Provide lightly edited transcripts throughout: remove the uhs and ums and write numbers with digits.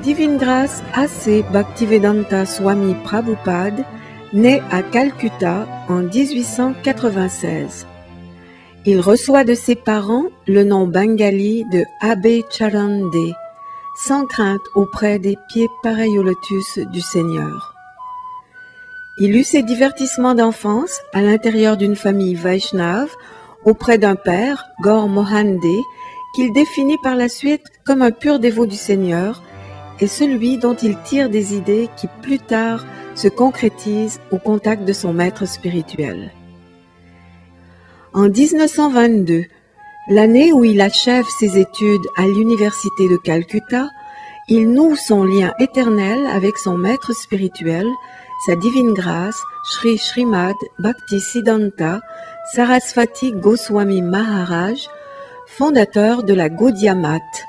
Divine Grâce A.C. Bhaktivedanta Swami Prabhupada naît à Calcutta en 1896. Il reçoit de ses parents le nom bengali de Abbé Charan De, sans crainte auprès des pieds pareils au lotus du Seigneur. Il eut ses divertissements d'enfance à l'intérieur d'une famille Vaishnave auprès d'un père, Gaur Mohan De, qu'il définit par la suite comme un pur dévot du Seigneur et celui dont il tire des idées qui plus tard se concrétisent au contact de son maître spirituel. En 1922, l'année où il achève ses études à l'université de Calcutta, il noue son lien éternel avec son maître spirituel, sa divine grâce, Sri Srimad Bhaktisiddhanta Sarasvati Goswami Maharaj, fondateur de la Gaudiya Math,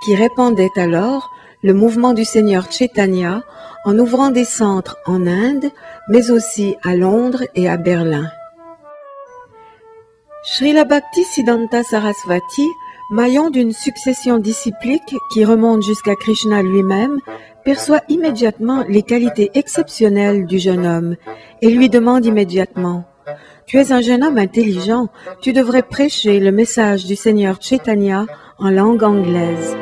qui répandait alors le mouvement du Seigneur Chaitanya en ouvrant des centres en Inde, mais aussi à Londres et à Berlin. Srila Bhaktisiddhanta Sarasvati, maillon d'une succession disciplique qui remonte jusqu'à Krishna lui-même, perçoit immédiatement les qualités exceptionnelles du jeune homme et lui demande immédiatement « Tu es un jeune homme intelligent, tu devrais prêcher le message du Seigneur Chaitanya en langue anglaise. »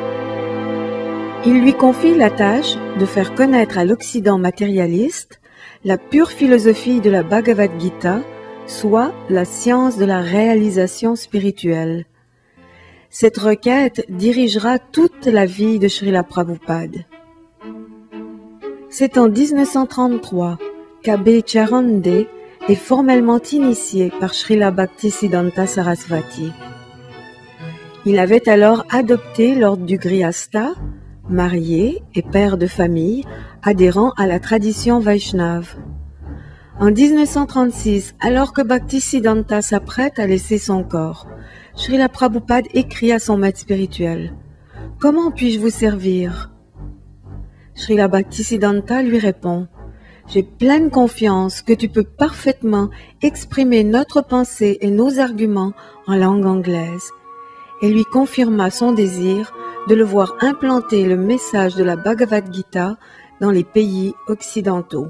Il lui confie la tâche de faire connaître à l'Occident matérialiste la pure philosophie de la Bhagavad Gita, soit la science de la réalisation spirituelle. Cette requête dirigera toute la vie de Srila Prabhupada. C'est en 1933 qu'Abbé Charan De est formellement initié par Srila Bhaktisiddhanta Sarasvati. Il avait alors adopté l'ordre du Grihastha, marié et père de famille, adhérant à la tradition Vaishnave. En 1936, alors que Bhaktisiddhanta s'apprête à laisser son corps, Srila Prabhupada écrit à son maître spirituel « Comment puis-je vous servir ?» Srila Bhaktisiddhanta lui répond « J'ai pleine confiance que tu peux parfaitement exprimer notre pensée et nos arguments en langue anglaise. » et lui confirma son désir de le voir implanter le message de la Bhagavad Gita dans les pays occidentaux.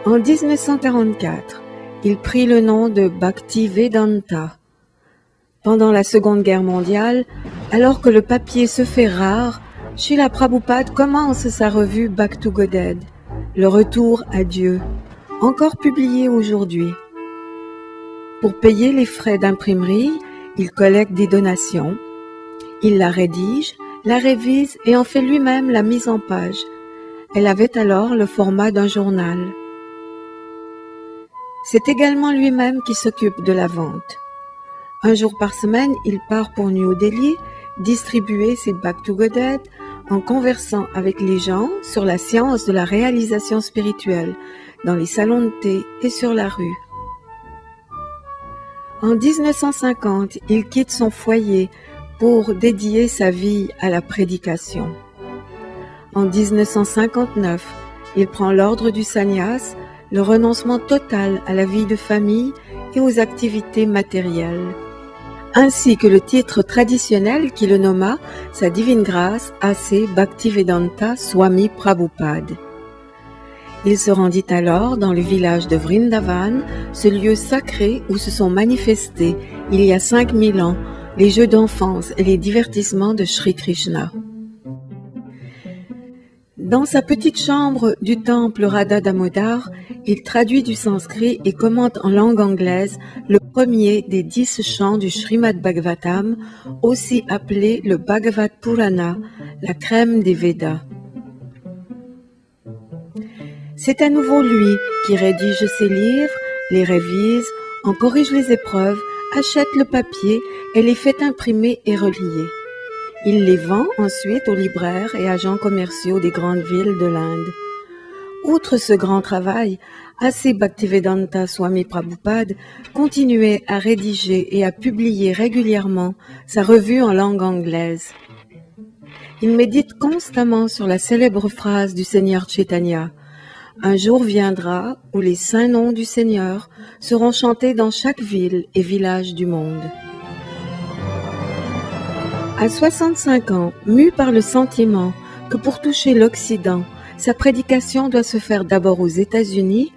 En 1944, il prit le nom de Bhaktivedanta. Pendant la Seconde Guerre mondiale, alors que le papier se fait rare, Srila Prabhupada commence sa revue Back to Godhead, le retour à Dieu, encore publié aujourd'hui. Pour payer les frais d'imprimerie, il collecte des donations, il la rédige, la révise et en fait lui-même la mise en page. Elle avait alors le format d'un journal. C'est également lui-même qui s'occupe de la vente. Un jour par semaine, il part pour New Delhi distribuer ses Back to Godhead en conversant avec les gens sur la science de la réalisation spirituelle, dans les salons de thé et sur la rue. En 1950, il quitte son foyer pour dédier sa vie à la prédication. En 1959, il prend l'ordre du sannyas, le renoncement total à la vie de famille et aux activités matérielles, ainsi que le titre traditionnel qui le nomma Sa Divine Grâce A.C. Bhaktivedanta Swami Prabhupada. Il se rendit alors dans le village de Vrindavan, ce lieu sacré où se sont manifestés, il y a 5000 ans, les jeux d'enfance et les divertissements de Sri Krishna. Dans sa petite chambre du temple Radha Damodar, il traduit du sanskrit et commente en langue anglaise le premier des 10 chants du Srimad Bhagavatam, aussi appelé le Bhagavad Purana, la crème des Védas. C'est à nouveau lui qui rédige ses livres, les révise, en corrige les épreuves, achète le papier et les fait imprimer et relier. Il les vend ensuite aux libraires et agents commerciaux des grandes villes de l'Inde. Outre ce grand travail, A.C. Bhaktivedanta Swami Prabhupada continuait à rédiger et à publier régulièrement sa revue en langue anglaise. Il médite constamment sur la célèbre phrase du Seigneur Chaitanya « Un jour viendra où les saints noms du Seigneur seront chantés dans chaque ville et village du monde. » À 65 ans, mu par le sentiment que pour toucher l'Occident, sa prédication doit se faire d'abord aux États-Unis,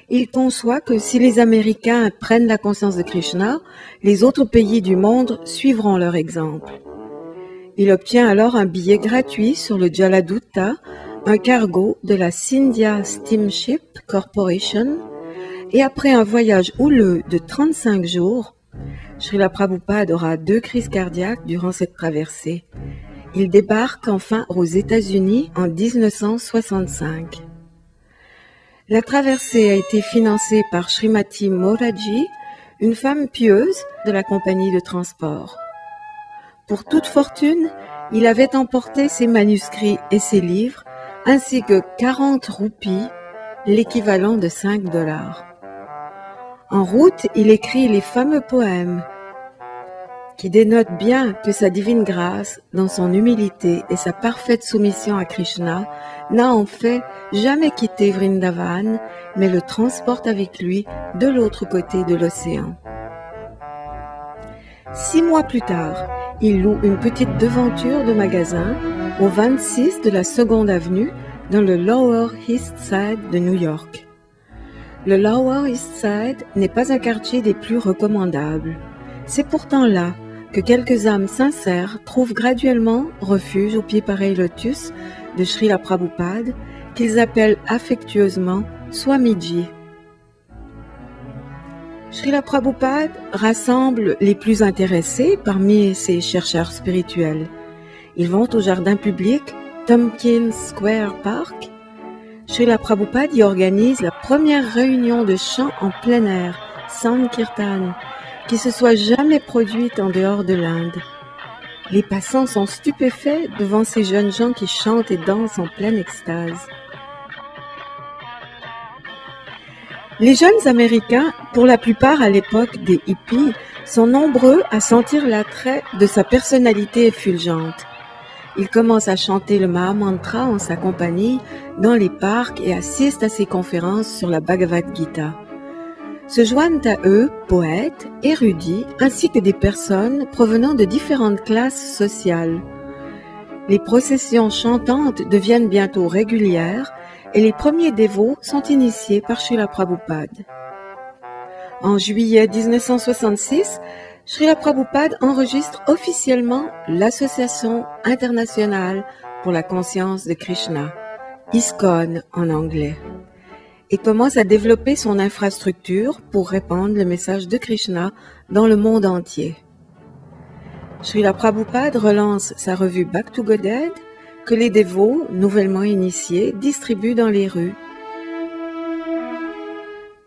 il conçoit que si les Américains prennent la conscience de Krishna, les autres pays du monde suivront leur exemple. Il obtient alors un billet gratuit sur le Jaladutta, un cargo de la Scindia Steamship Corporation, et après un voyage houleux de 35 jours, Srila Prabhupada aura 2 crises cardiaques durant cette traversée. Il débarque enfin aux États-Unis en 1965. La traversée a été financée par Srimati Moraji, une femme pieuse de la compagnie de transport. Pour toute fortune, il avait emporté ses manuscrits et ses livres, ainsi que 40 roupies, l'équivalent de 5 $. En route, il écrit les fameux poèmes qui dénotent bien que sa divine grâce, dans son humilité et sa parfaite soumission à Krishna, n'a en fait jamais quitté Vrindavan, mais le transporte avec lui de l'autre côté de l'océan. 6 mois plus tard, il loue une petite devanture de magasin au 26 de la 2nd Avenue dans le Lower East Side de New York. Le Lower East Side n'est pas un quartier des plus recommandables. C'est pourtant là que quelques âmes sincères trouvent graduellement refuge au pied pareil lotus de Srila Prabhupada, qu'ils appellent affectueusement Swamiji. Srila Prabhupada rassemble les plus intéressés parmi ses chercheurs spirituels. Ils vont au jardin public Tompkins Square Park. Srila Prabhupada y organise la première réunion de chant en plein air, Sankirtan, qui se soit jamais produite en dehors de l'Inde. Les passants sont stupéfaits devant ces jeunes gens qui chantent et dansent en pleine extase. Les jeunes Américains, pour la plupart à l'époque des hippies, sont nombreux à sentir l'attrait de sa personnalité effulgente. Ils commencent à chanter le Mahamantra en sa compagnie dans les parcs et assistent à ses conférences sur la Bhagavad Gita. Se joignent à eux poètes, érudits, ainsi que des personnes provenant de différentes classes sociales. Les processions chantantes deviennent bientôt régulières et les premiers dévots sont initiés par Srila Prabhupada. En juillet 1966, Srila Prabhupada enregistre officiellement l'Association internationale pour la conscience de Krishna, ISKCON en anglais, et commence à développer son infrastructure pour répandre le message de Krishna dans le monde entier. Srila Prabhupada relance sa revue Back to Godhead que les dévots nouvellement initiés distribuent dans les rues.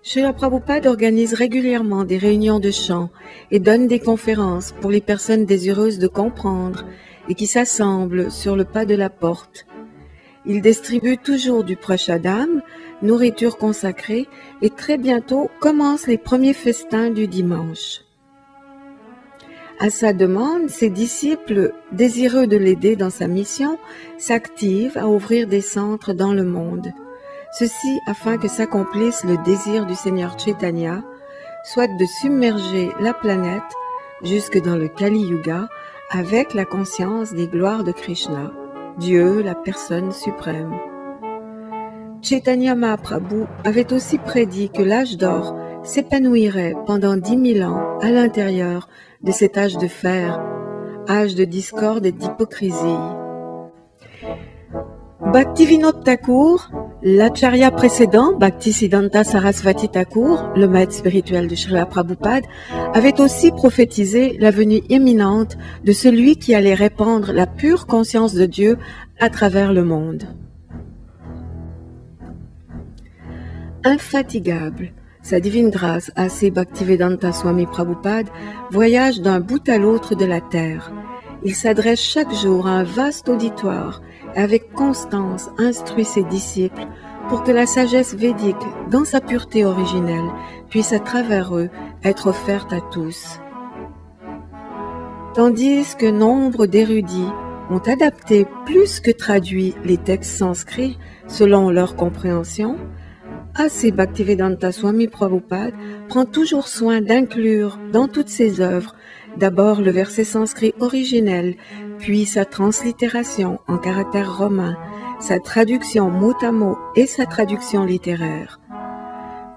Srila Prabhupada organise régulièrement des réunions de chant et donne des conférences pour les personnes désireuses de comprendre et qui s'assemblent sur le pas de la porte. Il distribue toujours du prashadam, nourriture consacrée, et très bientôt commencent les premiers festins du dimanche. À sa demande, ses disciples, désireux de l'aider dans sa mission, s'activent à ouvrir des centres dans le monde. Ceci afin que s'accomplisse le désir du Seigneur Chaitanya, soit de submerger la planète jusque dans le Kali Yuga avec la conscience des gloires de Krishna, Dieu, la personne suprême. Chaitanya Mahaprabhu avait aussi prédit que l'âge d'or s'épanouirait pendant 10 000 ans à l'intérieur de cet âge de fer, âge de discorde et d'hypocrisie. Bhaktivinoda Thakur, l'acharya précédent, Bhaktisiddhanta Sarasvati Thakur, le maître spirituel de Srila Prabhupada, avait aussi prophétisé la venue imminente de celui qui allait répandre la pure conscience de Dieu à travers le monde. Infatigable, sa divine grâce, A.C. Bhaktivedanta Swami Prabhupada, voyage d'un bout à l'autre de la terre. Il s'adresse chaque jour à un vaste auditoire et avec constance instruit ses disciples pour que la sagesse védique, dans sa pureté originelle, puisse à travers eux être offerte à tous. Tandis que nombre d'érudits ont adapté plus que traduit les textes sanscrits selon leur compréhension, A.C. Bhaktivedanta Swami Prabhupada prend toujours soin d'inclure dans toutes ses œuvres d'abord le verset sanskrit originel, puis sa translittération en caractères romains, sa traduction mot à mot et sa traduction littéraire.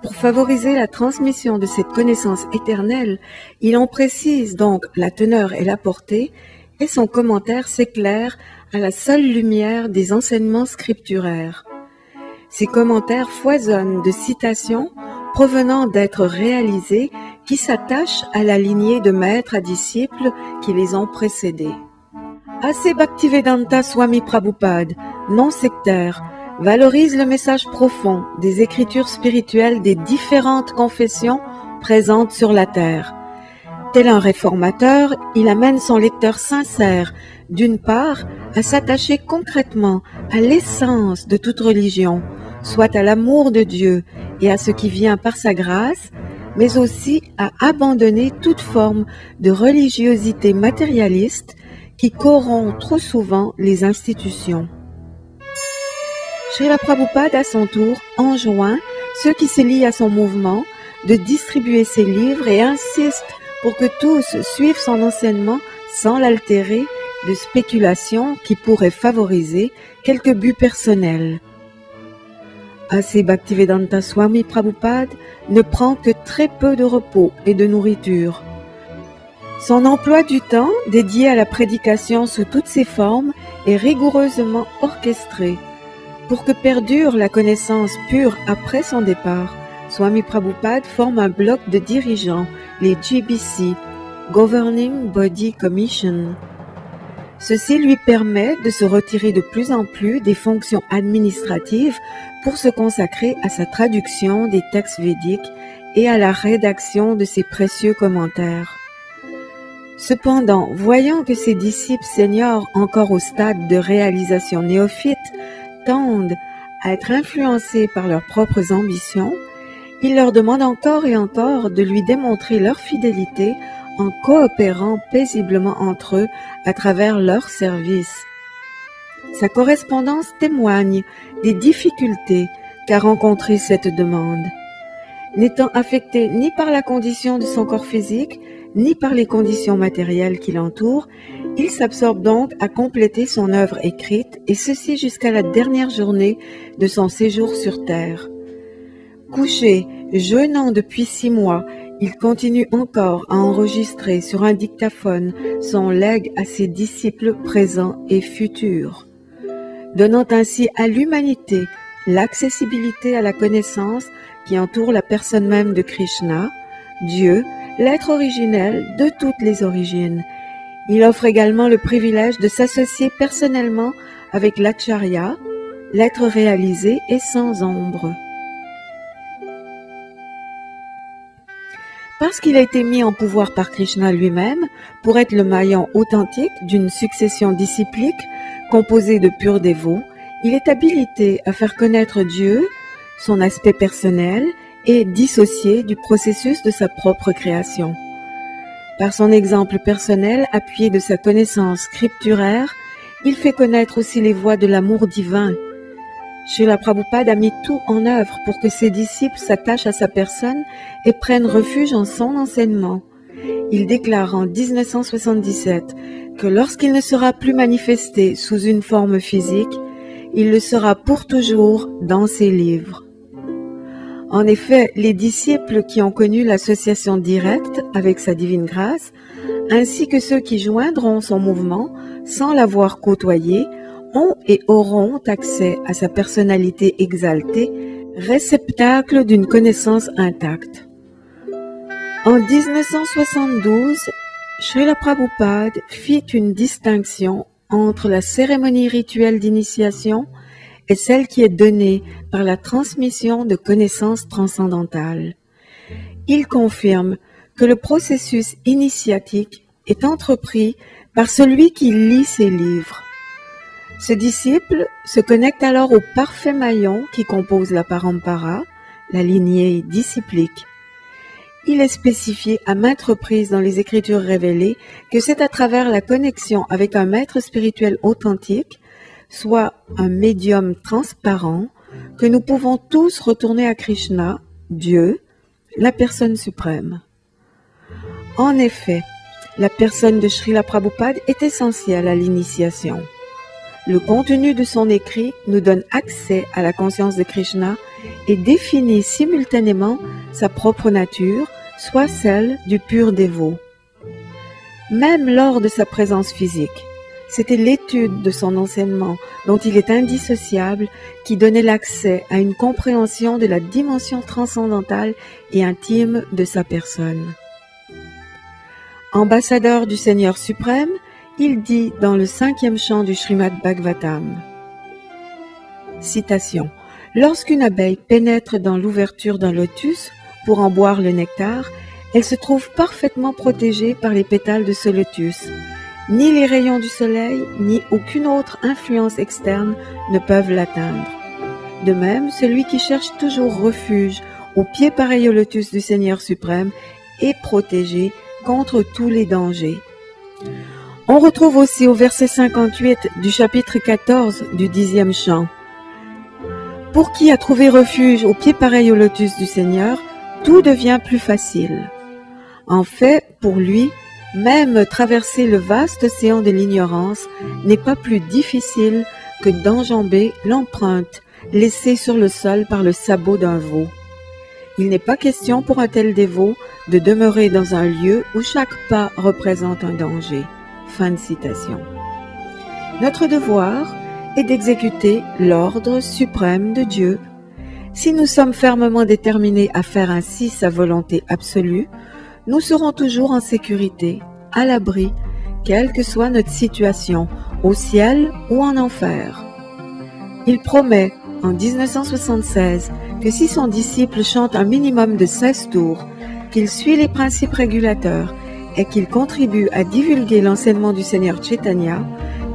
Pour favoriser la transmission de cette connaissance éternelle, il en précise donc la teneur et la portée, et son commentaire s'éclaire à la seule lumière des enseignements scripturaires. Ces commentaires foisonnent de citations provenant d'êtres réalisés qui s'attachent à la lignée de maîtres à disciples qui les ont précédés. A.C. Bhaktivedanta Swami Prabhupada, non sectaire, valorise le message profond des écritures spirituelles des différentes confessions présentes sur la terre. Tel un réformateur, il amène son lecteur sincère, d'une part, à s'attacher concrètement à l'essence de toute religion, soit à l'amour de Dieu et à ce qui vient par sa grâce, mais aussi à abandonner toute forme de religiosité matérialiste qui corrompt trop souvent les institutions. Srila Prabhupada, à son tour, enjoint ceux qui se lient à son mouvement de distribuer ses livres et insiste pour que tous suivent son enseignement sans l'altérer de spéculations qui pourraient favoriser quelques buts personnels. A.C. Bhaktivedanta Swami Prabhupada ne prend que très peu de repos et de nourriture. Son emploi du temps, dédié à la prédication sous toutes ses formes, est rigoureusement orchestré. Pour que perdure la connaissance pure après son départ, Swami Prabhupada forme un bloc de dirigeants, les GBC, Governing Body Commission. Ceci lui permet de se retirer de plus en plus des fonctions administratives pour se consacrer à sa traduction des textes védiques et à la rédaction de ses précieux commentaires. Cependant, voyant que ses disciples seniors encore au stade de réalisation néophyte tendent à être influencés par leurs propres ambitions, il leur demande encore et encore de lui démontrer leur fidélité en coopérant paisiblement entre eux à travers leur service. Sa correspondance témoigne des difficultés qu'a rencontrées cette demande. N'étant affecté ni par la condition de son corps physique, ni par les conditions matérielles qui l'entourent, il s'absorbe donc à compléter son œuvre écrite, et ceci jusqu'à la dernière journée de son séjour sur Terre. Couché, jeûnant depuis 6 mois, il continue encore à enregistrer sur un dictaphone son legs à ses disciples présents et futurs, donnant ainsi à l'humanité l'accessibilité à la connaissance qui entoure la personne même de Krishna, Dieu, l'être originel de toutes les origines. Il offre également le privilège de s'associer personnellement avec l'Acharya, l'être réalisé et sans ombre. Parce qu'il a été mis en pouvoir par Krishna lui-même pour être le maillon authentique d'une succession disciplique composée de purs dévots, il est habilité à faire connaître Dieu, son aspect personnel et dissocié du processus de sa propre création. Par son exemple personnel appuyé de sa connaissance scripturaire, il fait connaître aussi les voies de l'amour divin. Srila Prabhupada a mis tout en œuvre pour que ses disciples s'attachent à sa personne et prennent refuge en son enseignement. Il déclare en 1977 que lorsqu'il ne sera plus manifesté sous une forme physique, il le sera pour toujours dans ses livres. En effet, les disciples qui ont connu l'association directe avec sa divine grâce, ainsi que ceux qui joindront son mouvement sans l'avoir côtoyé, ont et auront accès à sa personnalité exaltée, réceptacle d'une connaissance intacte. En 1972, Srila Prabhupada fit une distinction entre la cérémonie rituelle d'initiation et celle qui est donnée par la transmission de connaissances transcendantales. Il confirme que le processus initiatique est entrepris par celui qui lit ses livres. Ce disciple se connecte alors au parfait maillon qui compose la parampara, la lignée disciplique. Il est spécifié à maintes reprises dans les Écritures révélées que c'est à travers la connexion avec un maître spirituel authentique, soit un médium transparent, que nous pouvons tous retourner à Krishna, Dieu, la personne suprême. En effet, La personne de Srila Prabhupada est essentielle à l'initiation. Le contenu de son écrit nous donne accès à la conscience de Krishna et définit simultanément sa propre nature, soit celle du pur dévot. Même lors de sa présence physique, c'était l'étude de son enseignement, dont il est indissociable, qui donnait l'accès à une compréhension de la dimension transcendantale et intime de sa personne. Ambassadeur du Seigneur suprême, il dit dans le 5e chant du Srimad Bhagavatam, citation, « Lorsqu'une abeille pénètre dans l'ouverture d'un lotus pour en boire le nectar, elle se trouve parfaitement protégée par les pétales de ce lotus. Ni les rayons du soleil, ni aucune autre influence externe ne peuvent l'atteindre. De même, celui qui cherche toujours refuge au pied pareil au lotus du Seigneur suprême est protégé contre tous les dangers. » On retrouve aussi au verset 58 du chapitre 14 du 10e chant. « Pour qui a trouvé refuge au pied pareil au lotus du Seigneur, tout devient plus facile. En fait, pour lui, même traverser le vaste océan de l'ignorance n'est pas plus difficile que d'enjamber l'empreinte laissée sur le sol par le sabot d'un veau. Il n'est pas question pour un tel dévot de demeurer dans un lieu où chaque pas représente un danger. » Fin de citation. Notre devoir est d'exécuter l'ordre suprême de Dieu. Si nous sommes fermement déterminés à faire ainsi sa volonté absolue, nous serons toujours en sécurité, à l'abri, quelle que soit notre situation, au ciel ou en enfer. Il promet, en 1976, que si son disciple chante un minimum de 16 tours, qu'il suit les principes régulateurs et qu'il contribue à divulguer l'enseignement du Seigneur Chaitanya,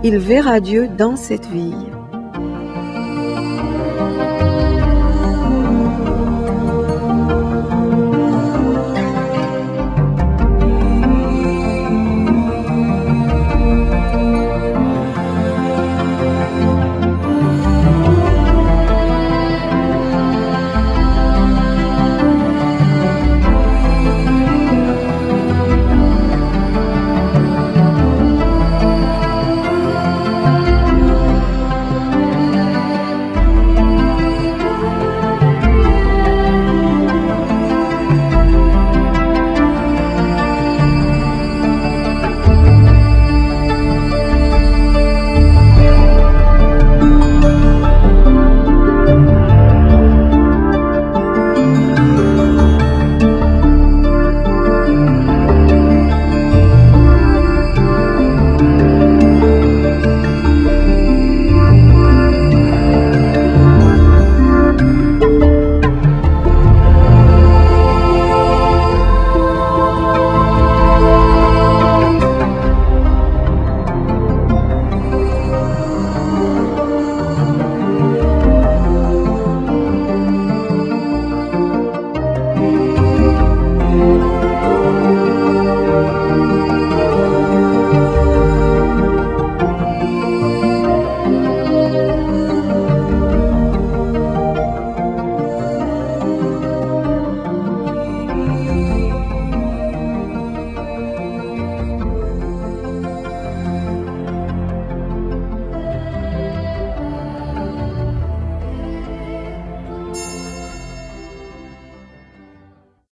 il verra Dieu dans cette vie.